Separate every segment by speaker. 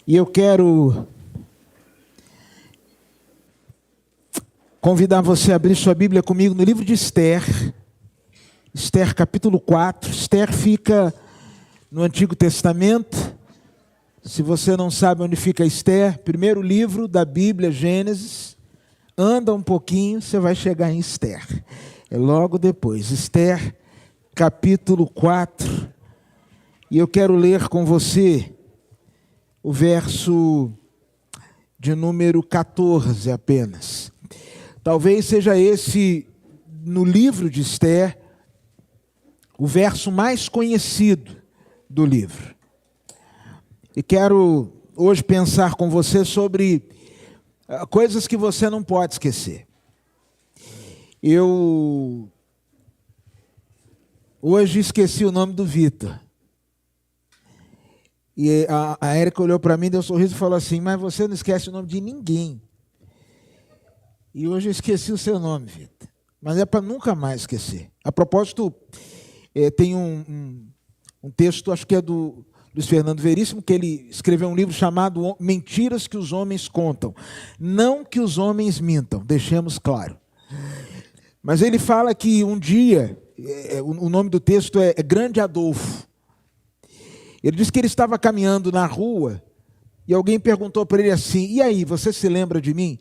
Speaker 1: E eu quero convidar você a abrir sua Bíblia comigo no livro de Esther. Esther capítulo 4. Esther fica no Antigo Testamento. Se você não sabe onde fica Esther, primeiro livro da Bíblia, Gênesis. Anda um pouquinho, você vai chegar em Esther. É logo depois. Esther capítulo 4. E eu quero ler com você o verso de número 14 apenas. Talvez seja esse, no livro de Esther, o verso mais conhecido do livro. E quero hoje pensar com você sobre coisas que você não pode esquecer. Eu hoje esqueci o nome do Vitor. E a Érica olhou para mim, deu um sorriso e falou assim: mas você não esquece o nome de ninguém. E hoje eu esqueci o seu nome, Vitor. Mas é para nunca mais esquecer. A propósito, tem um texto, acho que é do Luiz Fernando Veríssimo, que ele escreveu um livro chamado Mentiras que os Homens Contam. Não que os homens mintam, deixemos claro. Mas ele fala que um dia, o nome do texto é Grande Adolfo. Ele disse que ele estava caminhando na rua e alguém perguntou para ele assim: e aí, você se lembra de mim?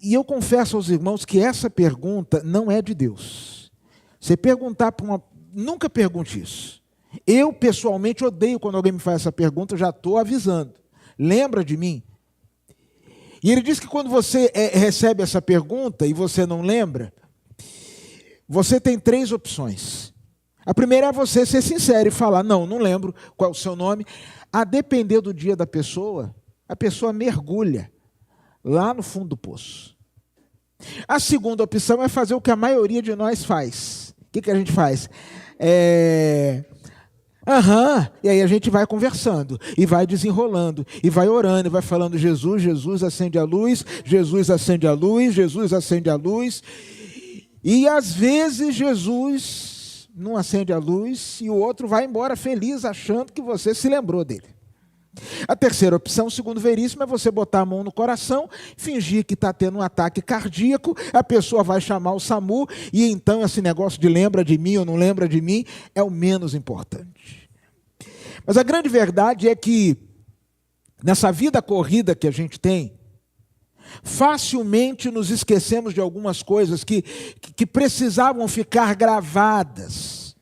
Speaker 1: E eu confesso aos irmãos que essa pergunta não é de Deus. Você perguntar para uma... Nunca pergunte isso. Eu, pessoalmente, odeio quando alguém me faz essa pergunta, eu já estou avisando. Lembra de mim? E ele diz que quando você recebe essa pergunta e você não lembra, você tem 3 opções. A primeira é você ser sincero e falar: não lembro qual é o seu nome. A depender do dia da pessoa, a pessoa mergulha lá no fundo do poço. A segunda opção é fazer o que a maioria de nós faz. O que a gente faz? E aí a gente vai conversando, e vai desenrolando, e vai orando, e vai falando: Jesus, Jesus, acende a luz, Jesus, acende a luz, Jesus, acende a luz. E às vezes Jesus não acende a luz e o outro vai embora feliz achando que você se lembrou dele. A terceira opção, segundo Veríssimo, é você botar a mão no coração, fingir que está tendo um ataque cardíaco, a pessoa vai chamar o SAMU e então esse negócio de lembra de mim ou não lembra de mim é o menos importante. Mas a grande verdade é que nessa vida corrida que a gente tem, facilmente nos esquecemos de algumas coisas que precisavam ficar gravadas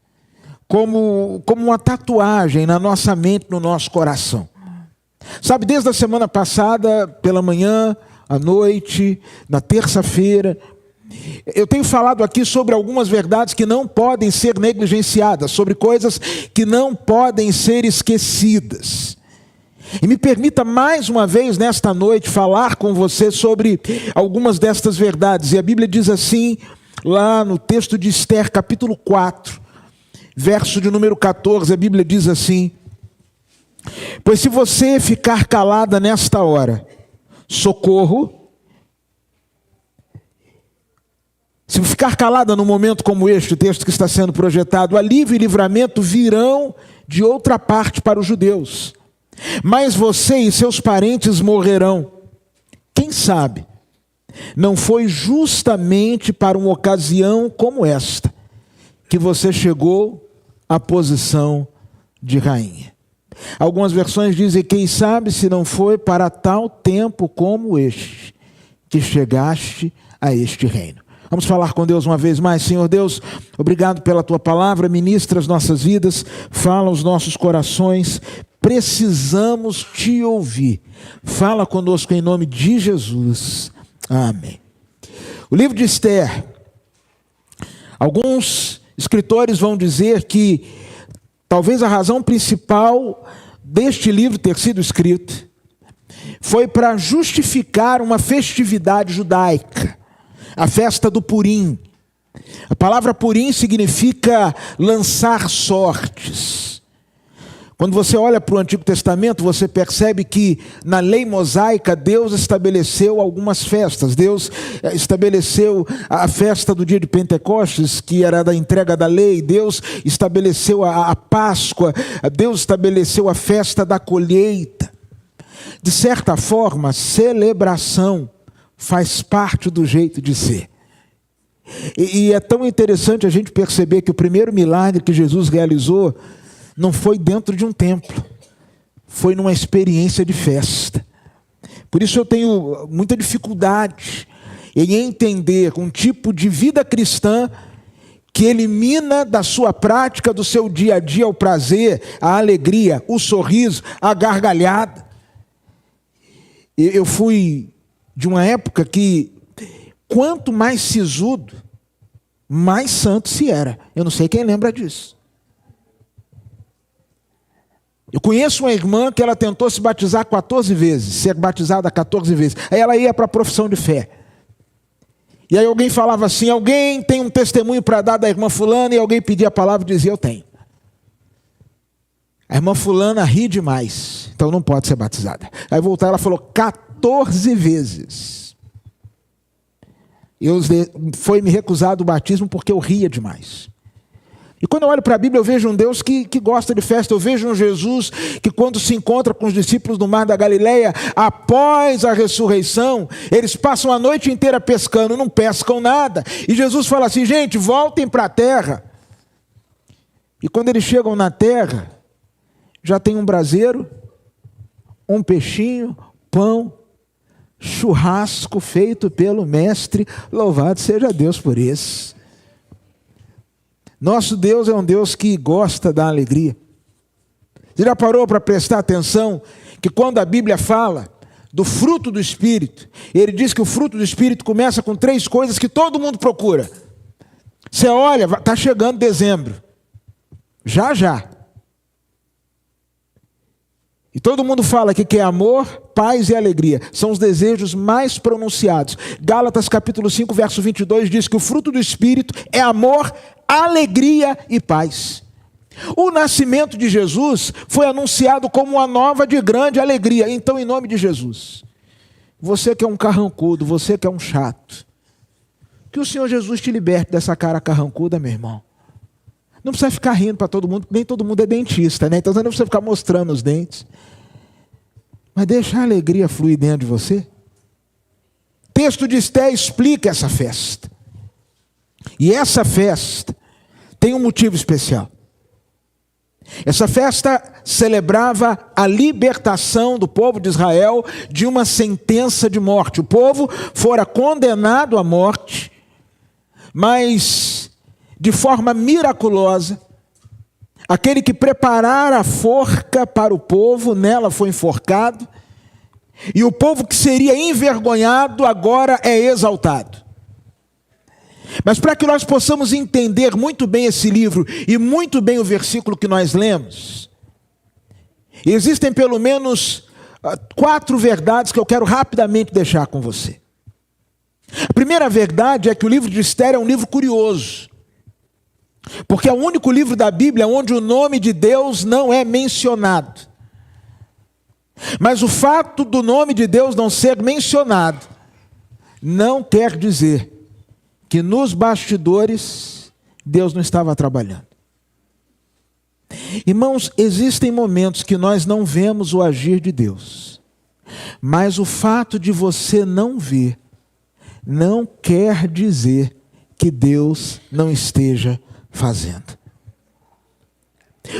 Speaker 1: como uma tatuagem na nossa mente, no nosso coração. Sabe, desde a semana passada, pela manhã, à noite, na terça-feira, eu tenho falado aqui sobre algumas verdades que não podem ser negligenciadas, sobre coisas que não podem ser esquecidas. E me permita mais uma vez nesta noite falar com você sobre algumas destas verdades. E a Bíblia diz assim, lá no texto de Esther, capítulo 4, verso de número 14, a Bíblia diz assim: pois se você ficar calada nesta hora, socorro. Se ficar calada num momento como este, o texto que está sendo projetado, alívio e livramento virão de outra parte para os judeus. Mas você e seus parentes morrerão. Quem sabe, não foi justamente para uma ocasião como esta que você chegou à posição de rainha. Algumas versões dizem: quem sabe se não foi para tal tempo como este que chegaste a este reino. Vamos falar com Deus uma vez mais. Senhor Deus, obrigado pela Tua palavra, ministra as nossas vidas, fala aos nossos corações, precisamos Te ouvir. Fala conosco em nome de Jesus. Amém. O livro de Esther, alguns escritores vão dizer que talvez a razão principal deste livro ter sido escrito foi para justificar uma festividade judaica, a festa do Purim. A palavra Purim significa lançar sortes. Quando você olha para o Antigo Testamento, você percebe que na lei mosaica Deus estabeleceu algumas festas. Deus estabeleceu a festa do dia de Pentecostes, que era da entrega da lei. Deus estabeleceu a Páscoa. Deus estabeleceu a festa da colheita. De certa forma, celebração faz parte do jeito de ser. E é tão interessante a gente perceber que o primeiro milagre que Jesus realizou não foi dentro de um templo, foi numa experiência de festa. Por isso eu tenho muita dificuldade em entender um tipo de vida cristã que elimina da sua prática, do seu dia a dia, o prazer, a alegria, o sorriso, a gargalhada. Eu fui de uma época que quanto mais sisudo, mais santo se era. Eu não sei quem lembra disso. Eu conheço uma irmã que ela tentou se batizar 14 vezes, ser batizada 14 vezes. Aí ela ia para a profissão de fé. E aí alguém falava assim, alguém tem um testemunho para dar da irmã fulana, e alguém pedia a palavra e dizia, eu tenho. A irmã fulana ri demais, então não pode ser batizada. Aí voltar, ela falou 14 vezes. Foi me recusado o batismo porque eu ria demais. E quando eu olho para a Bíblia, eu vejo um Deus que gosta de festa. Eu vejo um Jesus que, quando se encontra com os discípulos no mar da Galileia, após a ressurreição, eles passam a noite inteira pescando, não pescam nada. E Jesus fala assim, gente, voltem para a terra. E quando eles chegam na terra, já tem um braseiro, um peixinho, pão, churrasco feito pelo mestre. Louvado seja Deus por isso. Nosso Deus é um Deus que gosta da alegria. Você já parou para prestar atenção que quando a Bíblia fala do fruto do Espírito, ele diz que o fruto do Espírito começa com 3 coisas que todo mundo procura. Você olha, está chegando dezembro. Já. E todo mundo fala que quer amor, paz e alegria. São os desejos mais pronunciados. Gálatas capítulo 5, verso 22 diz que o fruto do Espírito é amor, alegria e paz. O nascimento de Jesus foi anunciado como uma nova de grande alegria. Então, em nome de Jesus, você que é um carrancudo, você que é um chato, que o Senhor Jesus te liberte dessa cara carrancuda, meu irmão. Não precisa ficar rindo para todo mundo, nem todo mundo é dentista, né? Então você não precisa ficar mostrando os dentes. Mas deixa a alegria fluir dentro de você. O texto de Esté explica essa festa. E essa festa tem um motivo especial. Essa festa celebrava a libertação do povo de Israel de uma sentença de morte. O povo fora condenado à morte, mas de forma miraculosa, aquele que preparara a forca para o povo, nela foi enforcado, e o povo que seria envergonhado agora é exaltado. Mas para que nós possamos entender muito bem esse livro e muito bem o versículo que nós lemos, existem pelo menos 4 verdades que eu quero rapidamente deixar com você. A primeira verdade é que o livro de Esté é um livro curioso, porque é o único livro da Bíblia onde o nome de Deus não é mencionado. Mas o fato do nome de Deus não ser mencionado não quer dizer que nos bastidores Deus não estava trabalhando. Irmãos, existem momentos que nós não vemos o agir de Deus, mas o fato de você não ver não quer dizer que Deus não esteja fazendo.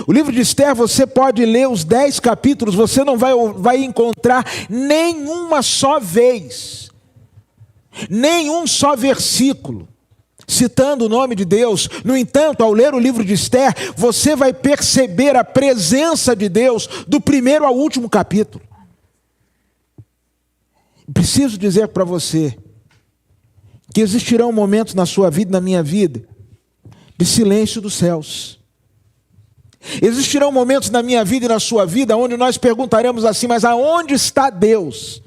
Speaker 1: O livro de Esté, você pode ler os 10 capítulos, você não vai encontrar nenhuma só vez, nenhum só versículo citando o nome de Deus. No entanto, ao ler o livro de Esté, você vai perceber a presença de Deus do primeiro ao último capítulo. Preciso dizer para você que existirão momentos na sua vida e na minha vida de silêncio dos céus. Existirão momentos na minha vida e na sua vida onde nós perguntaremos assim, mas aonde está Deus?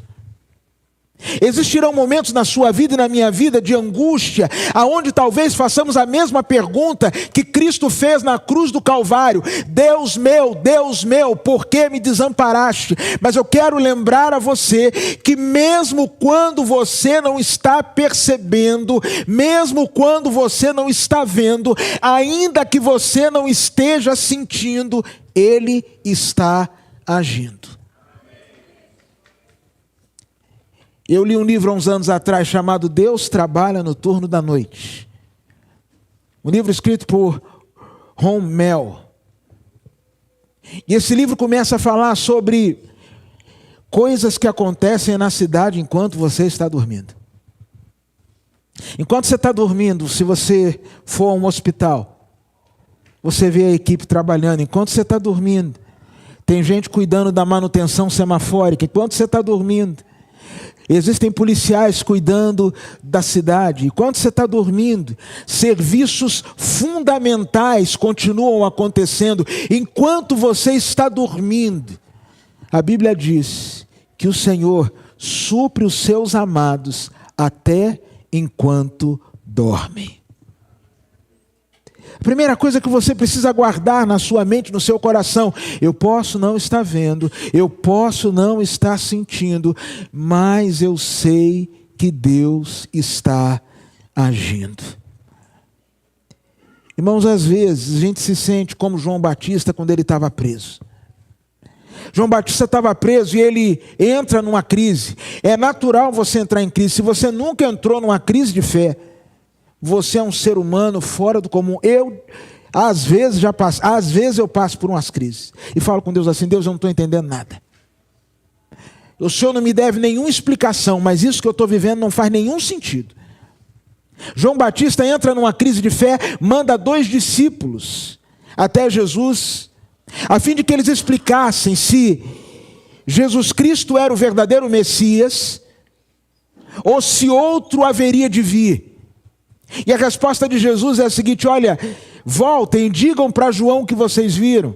Speaker 1: Existirão momentos na sua vida e na minha vida de angústia, aonde talvez façamos a mesma pergunta que Cristo fez na cruz do Calvário: Deus meu, por que me desamparaste? Mas eu quero lembrar a você que mesmo quando você não está percebendo, mesmo quando você não está vendo, ainda que você não esteja sentindo, Ele está agindo. Eu li um livro há uns anos atrás chamado Deus Trabalha no Turno da Noite. Um livro escrito por Ron Mel. E esse livro começa a falar sobre coisas que acontecem na cidade enquanto você está dormindo. Enquanto você está dormindo, se você for a um hospital, você vê a equipe trabalhando. Enquanto você está dormindo, tem gente cuidando da manutenção semafórica. Enquanto você está dormindo, existem policiais cuidando da cidade. Enquanto você está dormindo, serviços fundamentais continuam acontecendo. Enquanto você está dormindo, a Bíblia diz que o Senhor supre os seus amados até enquanto dormem. A primeira coisa que você precisa guardar na sua mente, no seu coração: eu posso não estar vendo, eu posso não estar sentindo, mas eu sei que Deus está agindo. Irmãos, às vezes a gente se sente como João Batista quando ele estava preso. João Batista estava preso e ele entra numa crise. É natural você entrar em crise. Se você nunca entrou numa crise de fé, você é um ser humano fora do comum. Às vezes eu passo por umas crises e falo com Deus assim: Deus, eu não estou entendendo nada. O Senhor não me deve nenhuma explicação, mas isso que eu estou vivendo não faz nenhum sentido. João Batista entra numa crise de fé, manda 2 discípulos até Jesus, a fim de que eles explicassem se Jesus Cristo era o verdadeiro Messias ou se outro haveria de vir. E a resposta de Jesus é a seguinte: olha, voltem e digam para João o que vocês viram.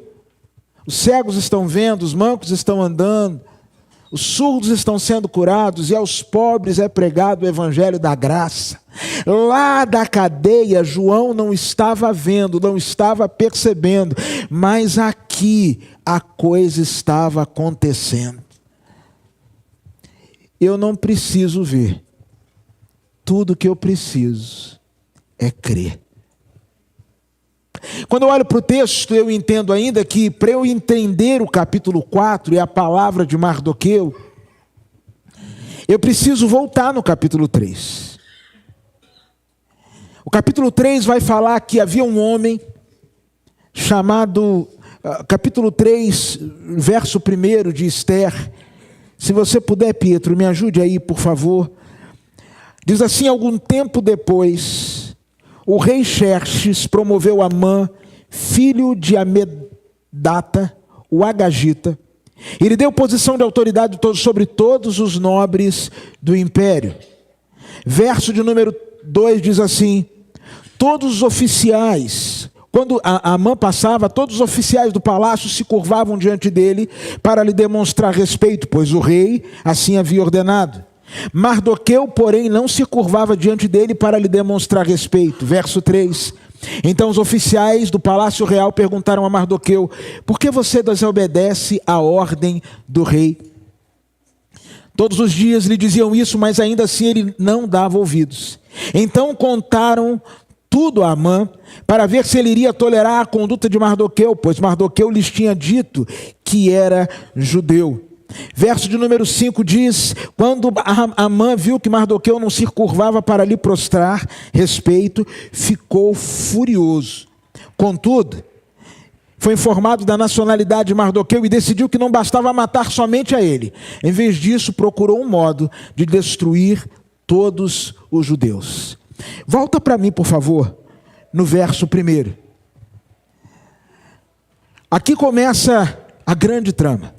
Speaker 1: Os cegos estão vendo, os mancos estão andando, os surdos estão sendo curados, e aos pobres é pregado o evangelho da graça. Lá da cadeia, João não estava vendo, não estava percebendo, mas aqui a coisa estava acontecendo. Eu não preciso ver, tudo que eu preciso é crer. Quando eu olho para o texto, eu entendo ainda que para eu entender o capítulo 4 e a palavra de Mardoqueu, eu preciso voltar no capítulo 3. O capítulo 3 vai falar que havia um homem chamado, capítulo 3, verso 1 de Esther. Se você puder, Pietro, me ajude aí, por favor. Diz assim: algum tempo depois, o rei Xerxes promoveu Amã, filho de Amedata, o Agagita, e lhe deu posição de autoridade sobre todos os nobres do império. Verso de número 2 diz assim: todos os oficiais, quando Amã passava, todos os oficiais do palácio se curvavam diante dele para lhe demonstrar respeito, pois o rei assim havia ordenado. Mardoqueu, porém, não se curvava diante dele para lhe demonstrar respeito. Verso 3. Então os oficiais do palácio real perguntaram a Mardoqueu: por que você desobedece à ordem do rei? Todos os dias lhe diziam isso, mas ainda assim ele não dava ouvidos. Então contaram tudo a Amã, para ver se ele iria tolerar a conduta de Mardoqueu, pois Mardoqueu lhes tinha dito que era judeu. Verso de número 5 diz: quando Amã viu que Mardoqueu não se curvava para lhe prostrar respeito, ficou furioso. Contudo, foi informado da nacionalidade de Mardoqueu e decidiu que não bastava matar somente a ele. Em vez disso, procurou um modo de destruir todos os judeus. Volta para mim, por favor, no verso 1. Aqui começa a grande trama.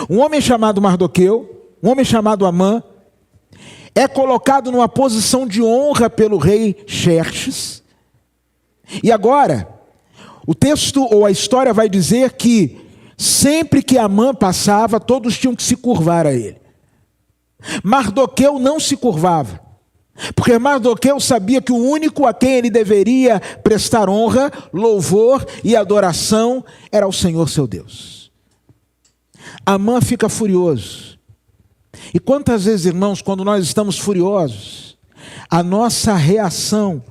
Speaker 1: Um homem chamado Mardoqueu, um homem chamado Amã, é colocado numa posição de honra pelo rei Xerxes. E agora, o texto ou a história vai dizer que sempre que Amã passava, todos tinham que se curvar a ele. Mardoqueu não se curvava, porque Mardoqueu sabia que o único a quem ele deveria prestar honra, louvor e adoração era o Senhor seu Deus. Amã fica furioso. E quantas vezes, irmãos, quando nós estamos furiosos, a nossa reação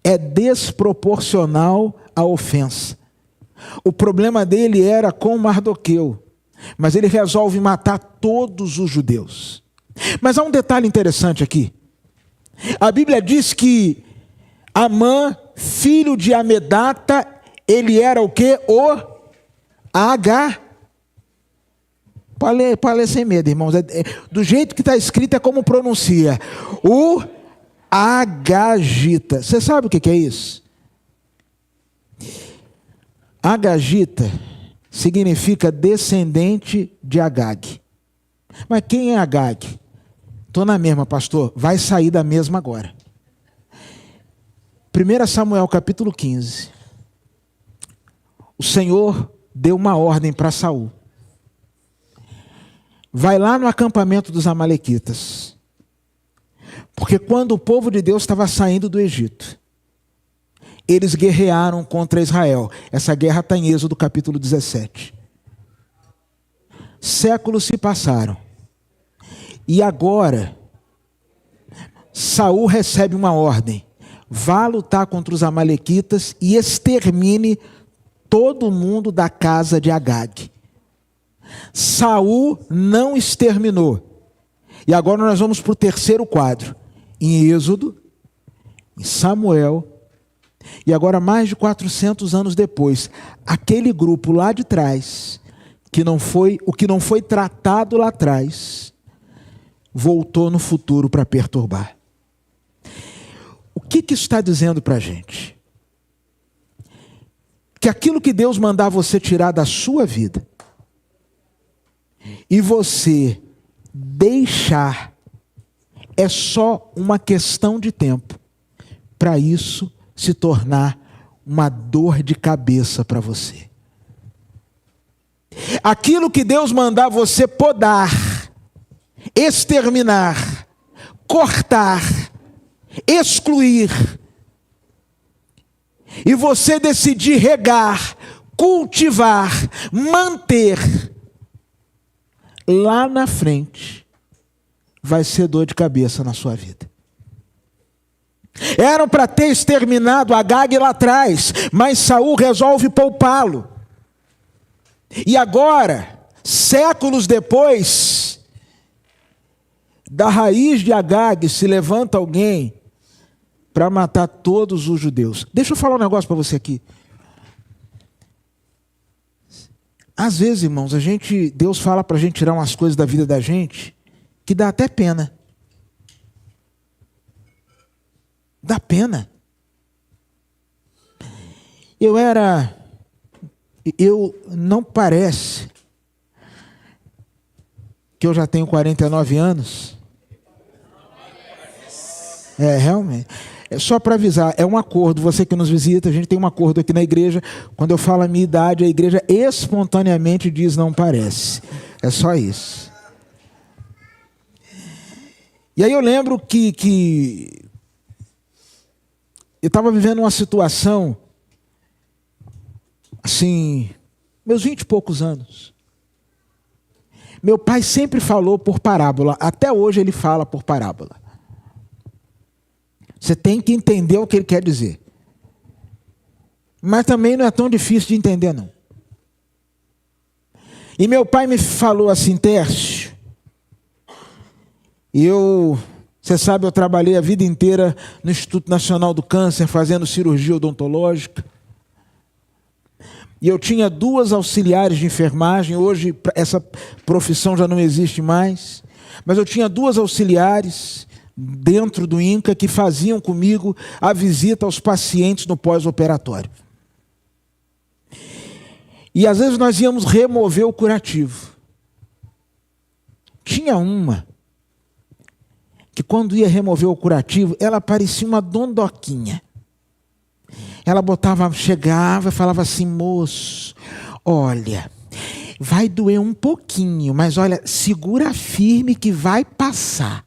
Speaker 1: é desproporcional à ofensa. O problema dele era com Mardoqueu, mas ele resolve matar todos os judeus. Mas há um detalhe interessante aqui. A Bíblia diz que Amã, filho de Amedata, ele era o quê? O H. Pode ler sem medo, irmãos. Do jeito que está escrito é como pronuncia. O Agagita. Você sabe o que é isso? Agagita significa descendente de Agag. Mas quem é Agag? Estou na mesma, pastor. Vai sair da mesma agora. 1 Samuel capítulo 15. O Senhor deu uma ordem para Saul. Vai lá no acampamento dos amalequitas. Porque quando o povo de Deus estava saindo do Egito, eles guerrearam contra Israel. Essa guerra está em Êxodo capítulo 17. Séculos se passaram. E agora, Saul recebe uma ordem. Vá lutar contra os amalequitas e extermine todo mundo da casa de Agag. Saul não exterminou. E agora nós vamos para o terceiro quadro. Em Êxodo, em Samuel, e agora mais de 400 anos depois, aquele grupo lá de trás, o que não foi tratado lá atrás, voltou no futuro para perturbar. O que isso está dizendo para a gente? Que aquilo que Deus mandar você tirar da sua vida, e você deixar, é só uma questão de tempo para isso se tornar uma dor de cabeça para você. Aquilo que Deus mandar você podar, exterminar, cortar, excluir, e você decidir regar, cultivar, manter, lá na frente vai ser dor de cabeça na sua vida. Eram para ter exterminado Agag lá atrás, mas Saul resolve poupá-lo. E agora, séculos depois, da raiz de Agag se levanta alguém para matar todos os judeus. Deixa eu falar um negócio para você aqui. Às vezes, irmãos, Deus fala para a gente tirar umas coisas da vida da gente que dá até pena. Dá pena. Não parece que eu já tenho 49 anos. Realmente. Só para avisar, é um acordo, você que nos visita, a gente tem um acordo aqui na igreja, quando eu falo a minha idade, a igreja espontaneamente diz não parece. É só isso. E aí eu lembro que eu estava vivendo uma situação, assim, meus 20 e poucos anos. Meu pai sempre falou por parábola, até hoje ele fala por parábola. Você tem que entender o que ele quer dizer. Mas também não é tão difícil de entender, não. E meu pai me falou assim, Tércio, você sabe, eu trabalhei a vida inteira no Instituto Nacional do Câncer, fazendo cirurgia odontológica. E eu tinha 2 auxiliares de enfermagem, hoje essa profissão já não existe mais. Mas eu tinha 2 auxiliares dentro do INCA que faziam comigo a visita aos pacientes no pós-operatório. E às vezes nós íamos remover o curativo. Tinha uma que quando ia remover o curativo, ela parecia uma dondoquinha. Ela chegava e falava assim, moço, olha, vai doer um pouquinho, mas olha, segura firme que vai passar.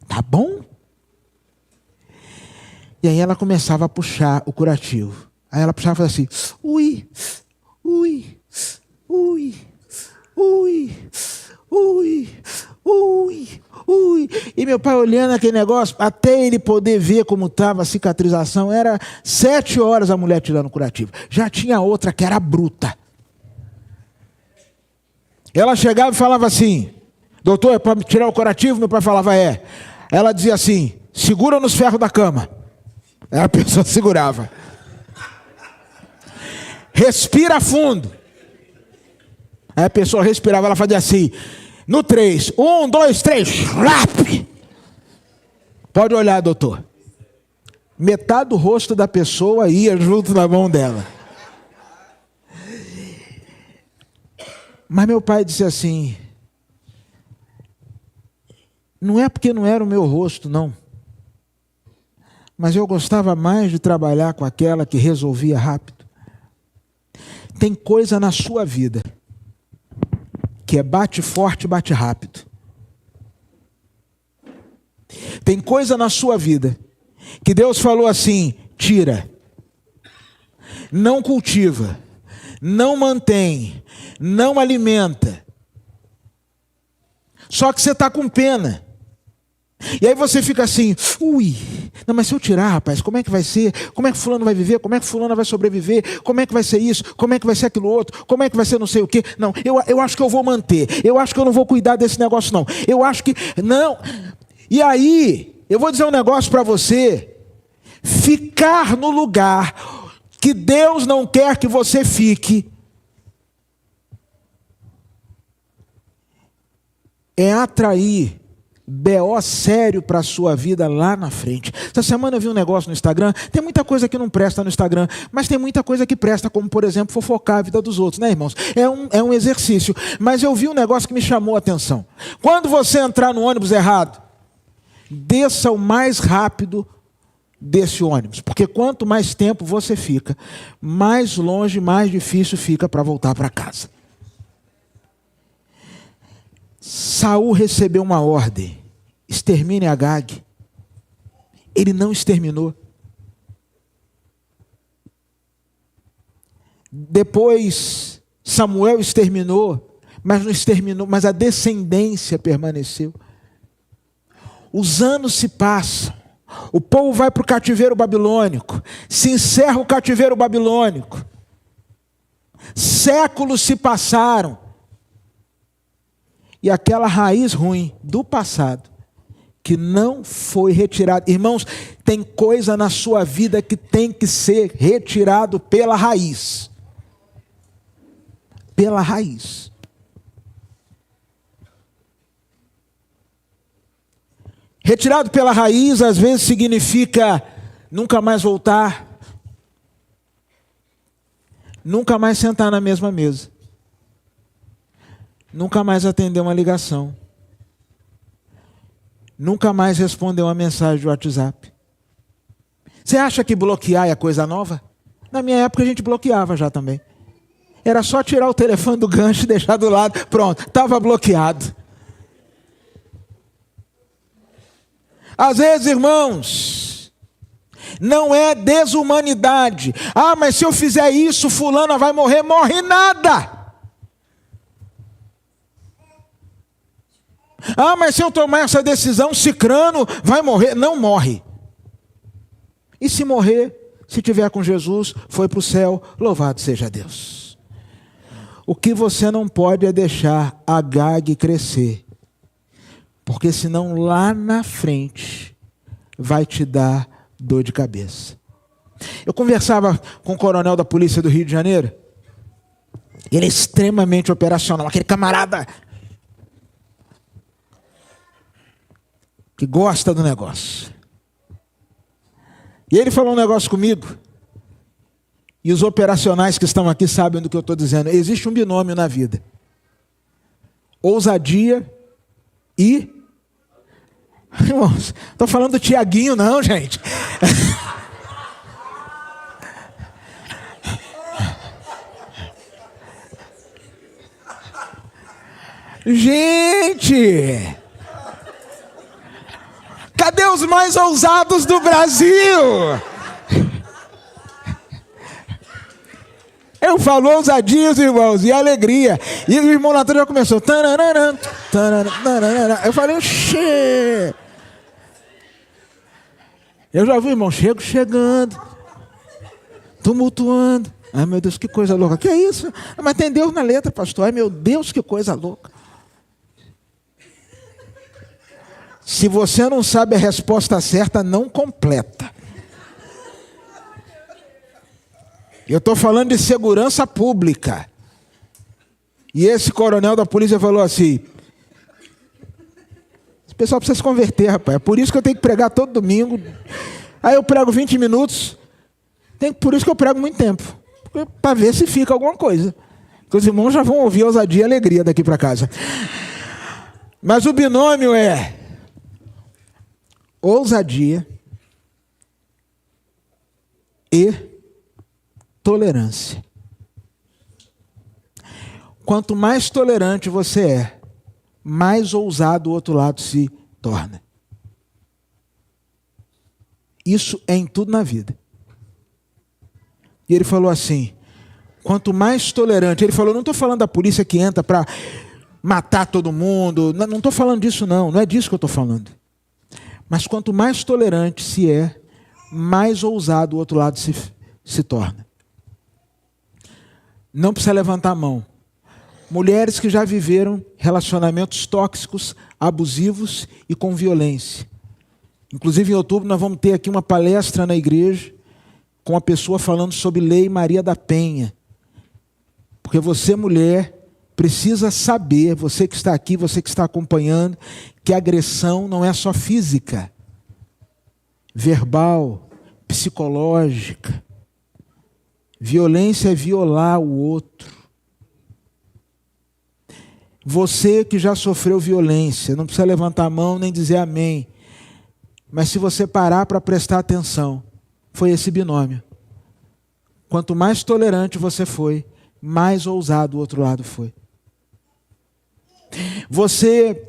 Speaker 1: Tá bom? E aí ela começava a puxar o curativo. Aí ela puxava e falava assim, ui, ui, ui, ui, ui, ui, ui. E meu pai olhando aquele negócio, até ele poder ver como estava a cicatrização, era 7 horas a mulher tirando o curativo. Já tinha outra que era bruta. Ela chegava e falava assim, doutor, é para tirar o curativo? Meu pai falava, é. Ela dizia assim, segura nos ferros da cama. Aí a pessoa segurava. Respira fundo. Aí a pessoa respirava, ela fazia assim, no 3, 1, 2, 3, rap. Pode olhar, doutor. Metade do rosto da pessoa ia junto na mão dela. Mas meu pai disse assim, não é porque não era o meu rosto, não. Mas eu gostava mais de trabalhar com aquela que resolvia rápido. Tem coisa na sua vida que é bate forte, bate rápido. Tem coisa na sua vida que Deus falou assim, tira. Não cultiva. Não mantém. Não alimenta. Só que você está com pena. E aí você fica assim, ui, não, mas se eu tirar, rapaz, como é que vai ser? Como é que fulano vai viver? Como é que fulana vai sobreviver? Como é que vai ser isso? Como é que vai ser aquilo outro? Como é que vai ser não sei o quê? Não, eu acho que eu vou manter. Eu acho que eu não vou cuidar desse negócio, não. Eu acho que, não. E aí, eu vou dizer um negócio para você. Ficar no lugar que Deus não quer que você fique é atrair B.O. sério para a sua vida lá na frente. Essa semana eu vi um negócio no Instagram. Tem muita coisa que não presta no Instagram, mas tem muita coisa que presta, como por exemplo fofocar a vida dos outros, né, irmãos? É um exercício. Mas eu vi um negócio que me chamou a atenção. Quando você entrar no ônibus errado, desça o mais rápido desse ônibus, porque quanto mais tempo você fica, mais longe, mais difícil fica para voltar para casa. Saul recebeu uma ordem, extermine Agag. Ele não exterminou. Depois Samuel exterminou, mas não exterminou, mas a descendência permaneceu. Os anos se passam, o povo vai para o cativeiro babilônico, se encerra o cativeiro babilônico. Séculos se passaram. E aquela raiz ruim do passado, que não foi retirada. Irmãos, tem coisa na sua vida que tem que ser retirado pela raiz. Pela raiz. Retirado pela raiz, às vezes significa nunca mais voltar. Nunca mais sentar na mesma mesa. Nunca mais atender uma ligação. Nunca mais responder uma mensagem de WhatsApp. Você acha que bloquear é coisa nova? Na minha época a gente bloqueava já também. Era só tirar o telefone do gancho e deixar do lado. Pronto, estava bloqueado. Às vezes, irmãos, não é desumanidade. Ah, mas se eu fizer isso, fulana vai morrer. Morre nada. Ah, mas se eu tomar essa decisão, cicrano vai morrer. Não morre. E se morrer, se tiver com Jesus, foi para o céu, louvado seja Deus. O que você não pode é deixar Agag crescer. Porque senão lá na frente vai te dar dor de cabeça. Eu conversava com o coronel da polícia do Rio de Janeiro. Ele é extremamente operacional, aquele camarada que gosta do negócio. E ele falou um negócio comigo, e os operacionais que estão aqui sabem do que eu estou dizendo. Existe um binômio na vida: ousadia e... Irmãos, estou falando do Tiaguinho não, gente. Gente! Cadê os mais ousados do Brasil? Eu falo ousadias, irmãos, e alegria. E o irmão Natan já começou. Tararara, tararara. Eu falei, oxê. Eu já vi o irmão chegando, tumultuando. Ai, meu Deus, que coisa louca. Que é isso? Mas tem Deus na letra, pastor. Ai, meu Deus, que coisa louca. Se você não sabe a resposta certa, não completa. Eu estou falando de segurança pública. E esse coronel da polícia falou assim: esse pessoal precisa se converter, rapaz. É por isso que eu tenho que pregar todo domingo. Aí eu prego 20 minutos. Por isso que eu prego muito tempo. Para ver se fica alguma coisa. Porque os irmãos já vão ouvir ousadia e alegria daqui para casa. Mas o binômio é ousadia e tolerância. Quanto mais tolerante você é, mais ousado o outro lado se torna. Isso é em tudo na vida. E ele falou assim, quanto mais tolerante, ele falou, não estou falando da polícia que entra para matar todo mundo, não estou falando disso não é disso que eu estou falando. Mas quanto mais tolerante se é, mais ousado o outro lado se torna. Não precisa levantar a mão. Mulheres que já viveram relacionamentos tóxicos, abusivos e com violência. Inclusive em outubro nós vamos ter aqui uma palestra na igreja com uma pessoa falando sobre Lei Maria da Penha. Porque você, mulher, precisa saber, você que está aqui, você que está acompanhando, que a agressão não é só física, verbal, psicológica. Violência é violar o outro. Você que já sofreu violência, não precisa levantar a mão nem dizer amém. Mas se você parar para prestar atenção, foi esse binômio. Quanto mais tolerante você foi, mais ousado o outro lado foi. Você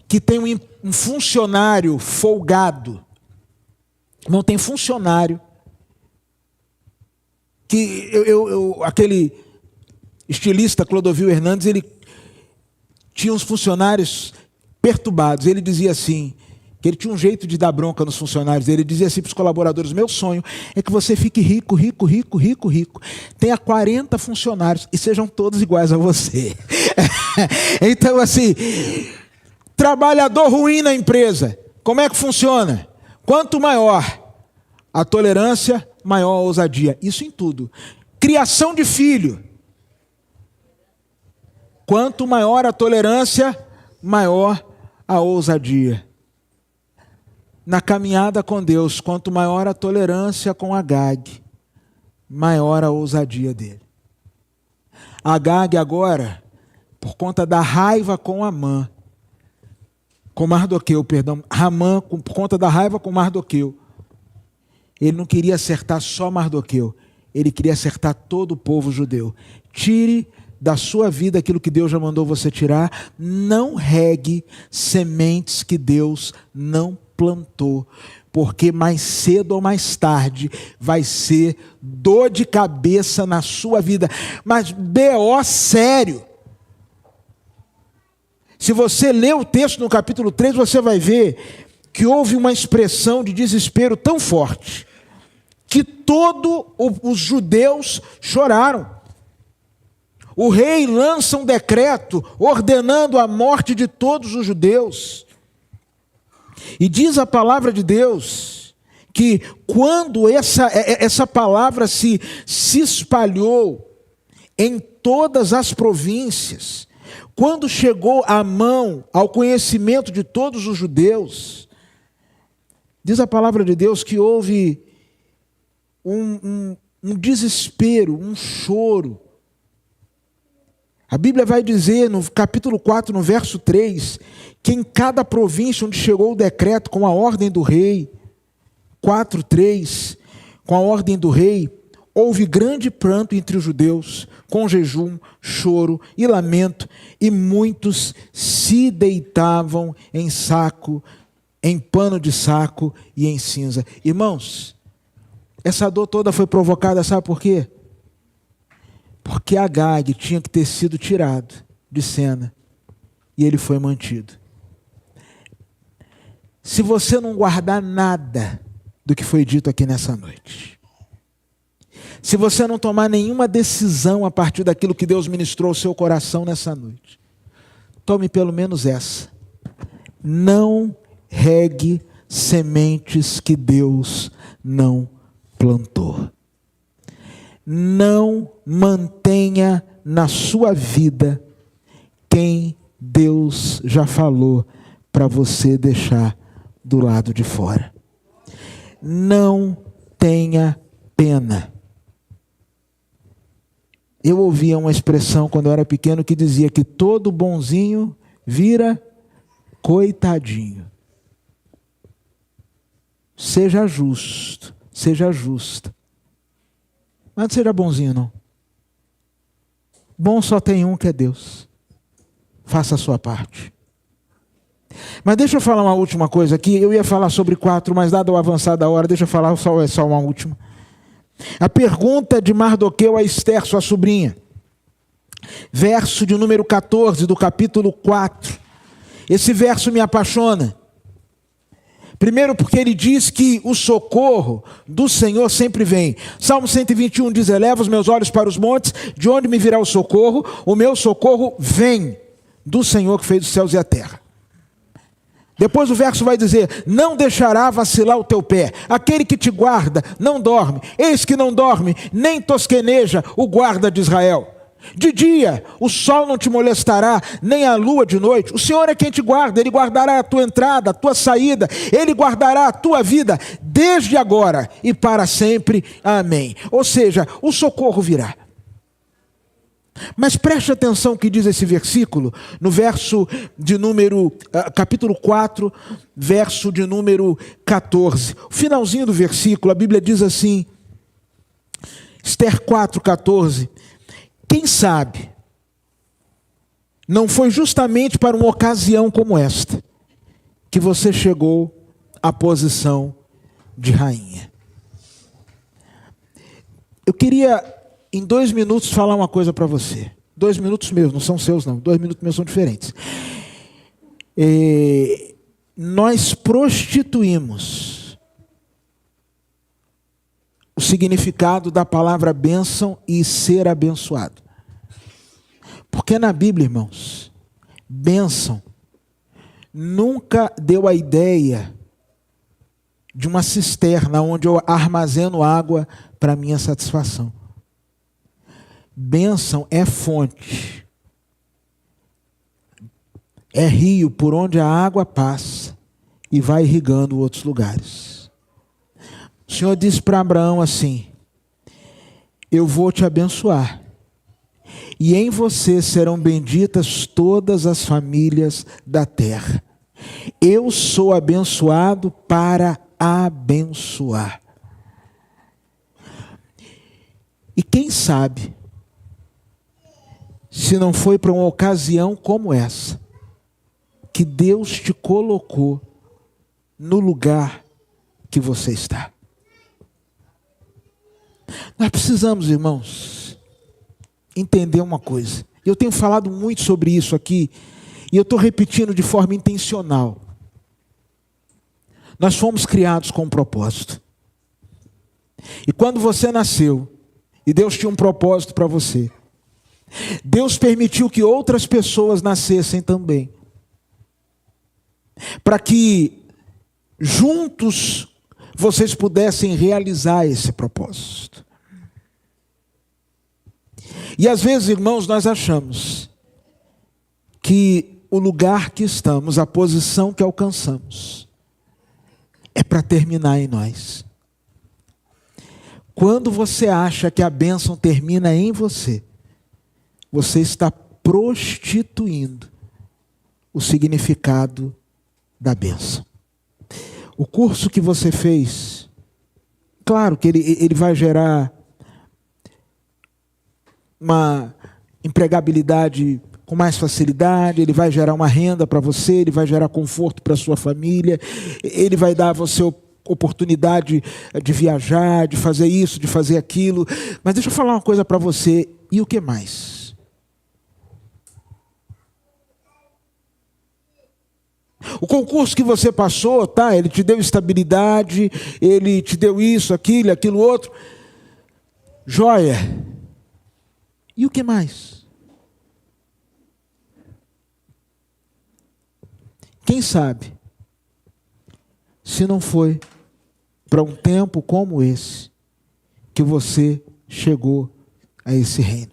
Speaker 1: que tem um funcionário folgado, não tem funcionário, que aquele estilista Clodovil Hernandes, ele tinha uns funcionários perturbados. Ele dizia assim, que ele tinha um jeito de dar bronca nos funcionários. Ele dizia assim para os colaboradores, meu sonho é que você fique rico, rico, rico, rico, rico. Tenha 40 funcionários e sejam todos iguais a você. Então assim, trabalhador ruim na empresa, como é que funciona? Quanto maior a tolerância, maior a ousadia. Isso em tudo. Criação de filho. Quanto maior a tolerância, maior a ousadia. Na caminhada com Deus, quanto maior a tolerância com Agag, maior a ousadia dele. Agag agora, por conta da raiva com Amã, com Mardoqueu, perdão, Ramã, por conta da raiva com Mardoqueu, ele não queria acertar só Mardoqueu, ele queria acertar todo o povo judeu. Tire da sua vida aquilo que Deus já mandou você tirar, não regue sementes que Deus não plantou, porque mais cedo ou mais tarde vai ser dor de cabeça na sua vida, mas B.O. sério. Se você ler o texto no capítulo 3, você vai ver que houve uma expressão de desespero tão forte, que todos os judeus choraram. O rei lança um decreto ordenando a morte de todos os judeus. E diz a palavra de Deus que quando essa palavra se espalhou em todas as províncias, quando chegou a mão ao conhecimento de todos os judeus, diz a palavra de Deus que houve um desespero, um choro. A Bíblia vai dizer no capítulo 4, no verso 3, que em cada província onde chegou o decreto com a ordem do rei, 4:3, com a ordem do rei, houve grande pranto entre os judeus, com jejum, choro e lamento, e muitos se deitavam em saco, em pano de saco e em cinza. Irmãos, essa dor toda foi provocada, sabe por quê? Porque Agag tinha que ter sido tirado de cena e ele foi mantido. Se você não guardar nada do que foi dito aqui nessa noite, se você não tomar nenhuma decisão a partir daquilo que Deus ministrou ao seu coração nessa noite, tome pelo menos essa: não regue sementes que Deus não plantou. Não mantenha na sua vida quem Deus já falou para você deixar do lado de fora. Não tenha pena. Eu ouvia uma expressão quando eu era pequeno que dizia que todo bonzinho vira coitadinho. Seja justo, seja justa. Mas não seja bonzinho, não. Bom só tem um, que é Deus. Faça a sua parte. Mas deixa eu falar uma última coisa aqui. Eu ia falar sobre 4, mas dado o avançar da hora, deixa eu falar só uma última. A pergunta de Mardoqueu a Esther, sua sobrinha. Verso de número 14 do capítulo 4. Esse verso me apaixona. Primeiro porque ele diz que o socorro do Senhor sempre vem. Salmo 121 diz: eleva os meus olhos para os montes, de onde me virá o socorro? O meu socorro vem do Senhor que fez os céus e a terra. Depois o verso vai dizer: não deixará vacilar o teu pé. Aquele que te guarda não dorme. Eis que não dorme, nem tosqueneja o guarda de Israel. De dia o sol não te molestará, nem a lua de noite. O Senhor é quem te guarda. Ele guardará a tua entrada, a tua saída. Ele guardará a tua vida desde agora e para sempre. Amém. Ou seja, o socorro virá. Mas preste atenção o que diz esse versículo, no verso de número, capítulo 4, verso de número 14. O finalzinho do versículo, a Bíblia diz assim, Esther 4, 14. Quem sabe, não foi justamente para uma ocasião como esta, que você chegou à posição de rainha. Eu queria, em 2 minutos, falar uma coisa para você. 2 minutos meus, não são seus não. 2 minutos meus são diferentes. Nós prostituímos o significado da palavra bênção e ser abençoado. Porque na Bíblia, irmãos, bênção nunca deu a ideia de uma cisterna onde eu armazeno água para minha satisfação. Bênção é fonte, é rio por onde a água passa e vai irrigando outros lugares. O Senhor disse para Abraão assim: eu vou te abençoar, e em você serão benditas todas as famílias da terra. Eu sou abençoado para abençoar. E quem sabe, se não foi para uma ocasião como essa, que Deus te colocou no lugar que você está. Nós precisamos, irmãos, entender uma coisa. Eu tenho falado muito sobre isso aqui, e eu estou repetindo de forma intencional. Nós fomos criados com um propósito. E quando você nasceu, e Deus tinha um propósito para você, Deus permitiu que outras pessoas nascessem também, para que juntos vocês pudessem realizar esse propósito. E às vezes, irmãos, nós achamos que o lugar que estamos, a posição que alcançamos, é para terminar em nós. Quando você acha que a bênção termina em você, você está prostituindo o significado da bênção. O curso que você fez, claro que ele vai gerar uma empregabilidade com mais facilidade, ele vai gerar uma renda para você, ele vai gerar conforto para a sua família, ele vai dar a você oportunidade de viajar, de fazer isso, de fazer aquilo. Mas deixa eu falar uma coisa para você, e o que mais? O concurso que você passou, tá? Ele te deu estabilidade, ele te deu isso, aquilo outro. Joia. E o que mais? Quem sabe, se não foi para um tempo como esse, que você chegou a esse reino.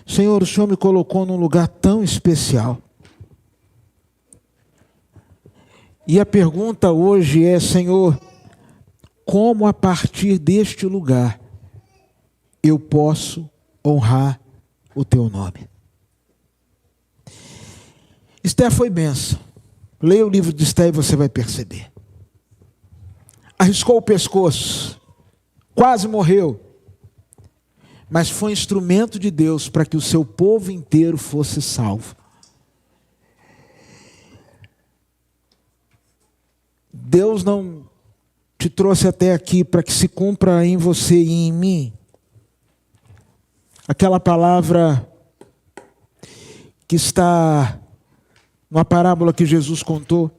Speaker 1: Senhor, o Senhor me colocou num lugar tão especial. E a pergunta hoje é, Senhor, como a partir deste lugar eu posso honrar o teu nome? Esther foi bênção. Leia o livro de Esther e você vai perceber. Arriscou o pescoço, quase morreu, mas foi instrumento de Deus para que o seu povo inteiro fosse salvo. Deus não te trouxe até aqui para que se cumpra em você e em mim aquela palavra que está numa parábola que Jesus contou.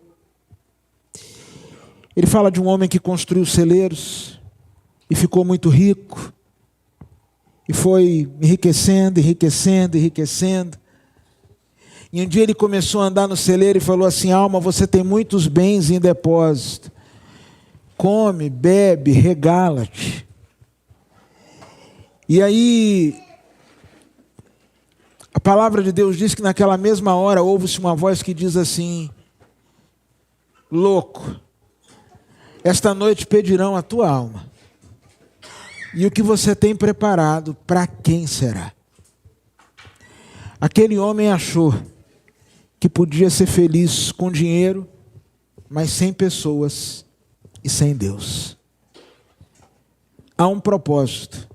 Speaker 1: Ele fala de um homem que construiu celeiros e ficou muito rico e foi enriquecendo. E um dia ele começou a andar no celeiro e falou assim: alma, você tem muitos bens em depósito. Come, bebe, regala-te. E aí, a palavra de Deus diz que naquela mesma hora ouve-se uma voz que diz assim: louco, esta noite pedirão a tua alma. E o que você tem preparado, para quem será? Aquele homem achou que podia ser feliz com dinheiro, mas sem pessoas e sem Deus. Há um propósito.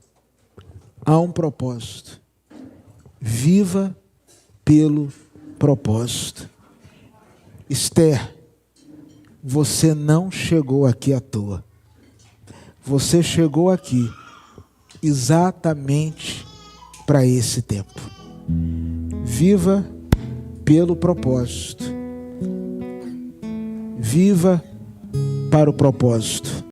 Speaker 1: Viva pelo propósito. Esther, você não chegou aqui à toa. Você chegou aqui exatamente para esse tempo. Viva pelo propósito. Viva para o propósito.